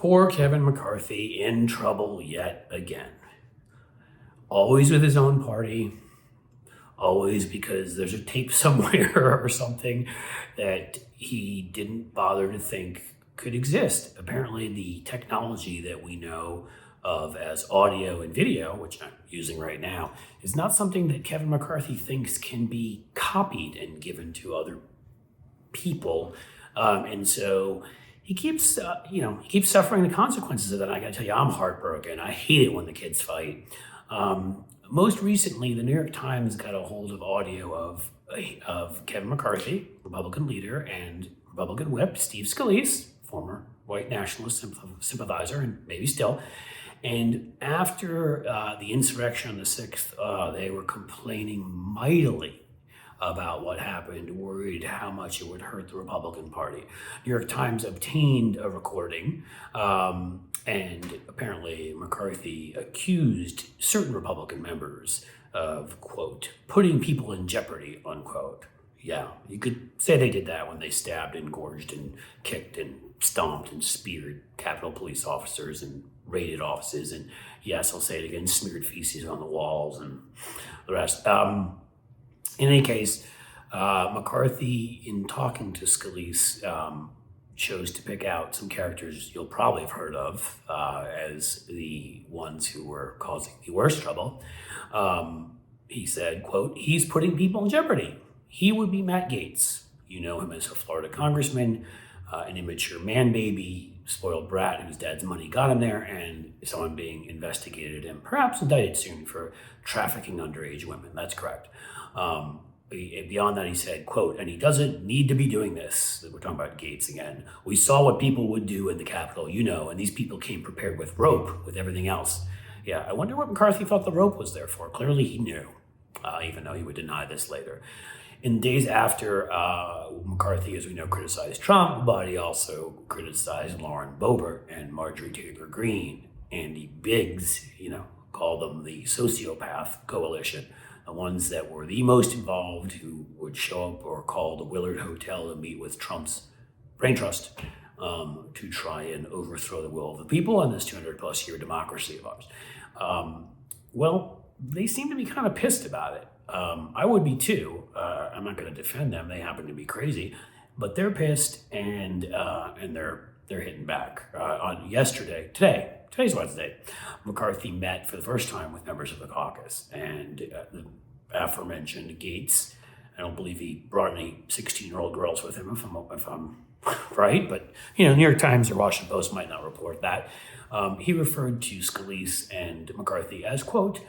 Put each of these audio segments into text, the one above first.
Poor Kevin McCarthy in trouble yet again. Always with his own party, always because there's a tape somewhere or something that he didn't bother to think could exist. Apparently the technology that we know of as audio and video, which I'm using right now, is not something that Kevin McCarthy thinks can be copied and given to other people. And so he keeps, he keeps suffering the consequences of that. I gotta tell you, I'm heartbroken. I hate it when the kids fight. Most recently, the New York Times got a hold of audio of Kevin McCarthy, Republican leader, and Republican whip Steve Scalise, former white nationalist sympathizer, and maybe still. And after the insurrection on the 6th, they were complaining mightily about what happened, worried how much it would hurt the Republican Party. New York Times obtained a recording, and apparently McCarthy accused certain Republican members of, quote, putting people in jeopardy, unquote. Yeah, you could say they did that when they stabbed and gorged and kicked and stomped and speared Capitol Police officers and raided offices, and yes, I'll say it again, smeared feces on the walls and the rest. In any case, McCarthy, in talking to Scalise, chose to pick out some characters you'll probably have heard of as the ones who were causing the worst trouble. He said, quote, he's putting people in jeopardy. He would be Matt Gaetz. You know him as a Florida congressman, an immature man-baby, spoiled brat whose dad's money got him there, and someone being investigated and perhaps indicted soon for trafficking underage women. That's correct. Beyond that, he said, quote, and he doesn't need to be doing this. We're talking about Gaetz again. We saw what people would do in the Capitol, and these people came prepared with rope, with everything else. Yeah, I wonder what McCarthy thought the rope was there for. Clearly he knew, even though he would deny this later. In days after, McCarthy, as we know, criticized Trump, but he also criticized Lauren Boebert and Marjorie Taylor Greene. Andy Biggs, called them the sociopath coalition, the ones that were the most involved, who would show up or call the Willard Hotel to meet with Trump's brain trust to try and overthrow the will of the people in this 200-plus year democracy of ours. Well, they seem to be kind of pissed about it. I would be too. I'm not going to defend them. They happen to be crazy, but they're pissed and they're hitting back. On today's Wednesday, McCarthy met for the first time with members of the caucus, and the aforementioned Gaetz. I don't believe he brought any 16-year-old girls with him, if I'm right, but New York Times or Washington Post might not report that. He referred to Scalise and McCarthy as, quote,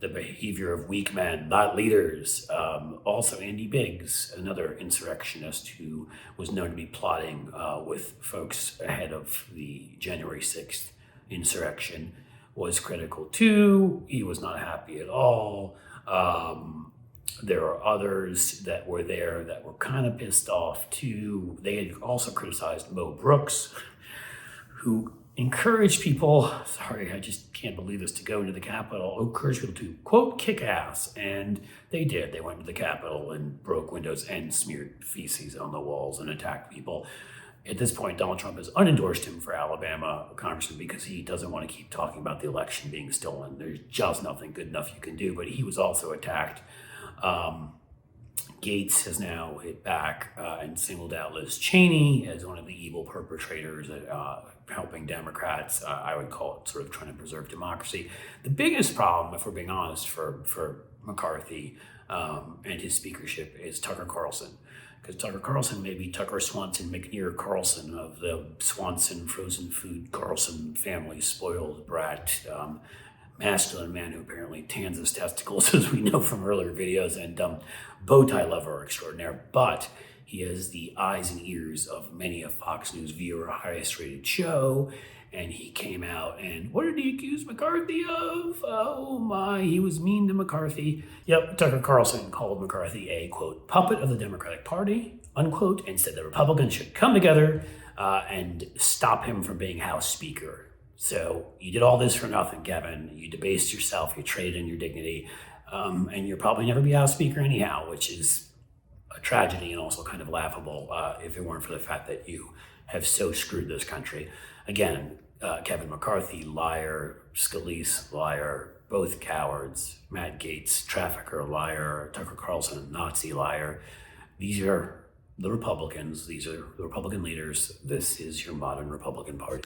the behavior of weak men, not leaders. Also, Andy Biggs, another insurrectionist who was known to be plotting with folks ahead of the January 6th insurrection, was critical too. He was not happy at all. There are others that were there that were kind of pissed off too. They had also criticized Mo Brooks, who encouraged people, I just can't believe this, to go into the Capitol, encouraged people to, quote, kick ass. And they did. They went to the Capitol and broke windows and smeared feces on the walls and attacked people. At this point, Donald Trump has unendorsed him for Alabama congressman because he doesn't want to keep talking about the election being stolen. There's just nothing good enough you can do, but he was also attacked. Gaetz has now hit back and singled out Liz Cheney as one of the evil perpetrators helping Democrats. I would call it sort of trying to preserve democracy. The biggest problem, if we're being honest, for McCarthy and his speakership is Tucker Carlson. Because Tucker Carlson may be Tucker Swanson McNear Carlson of the Swanson frozen food Carlson family, spoiled brat, masculine man who apparently tans his testicles, as we know from earlier videos, and bow tie lover extraordinaire. But he has the eyes and ears of many a Fox News viewer, highest rated show. And he came out and what did he accuse McCarthy of? Oh my, he was mean to McCarthy. Yep, Tucker Carlson called McCarthy a, quote, puppet of the Democratic Party, unquote, and said the Republicans should come together and stop him from being House Speaker. So you did all this for nothing, Kevin. You debased yourself, you traded in your dignity, and you'll probably never be House Speaker anyhow, which is a tragedy and also kind of laughable if it weren't for the fact that you have so screwed this country. Again, Kevin McCarthy, liar. Scalise, liar. Both cowards. Matt Gaetz, trafficker, liar. Tucker Carlson, Nazi, liar. These are the Republicans. These are the Republican leaders. This is your modern Republican Party.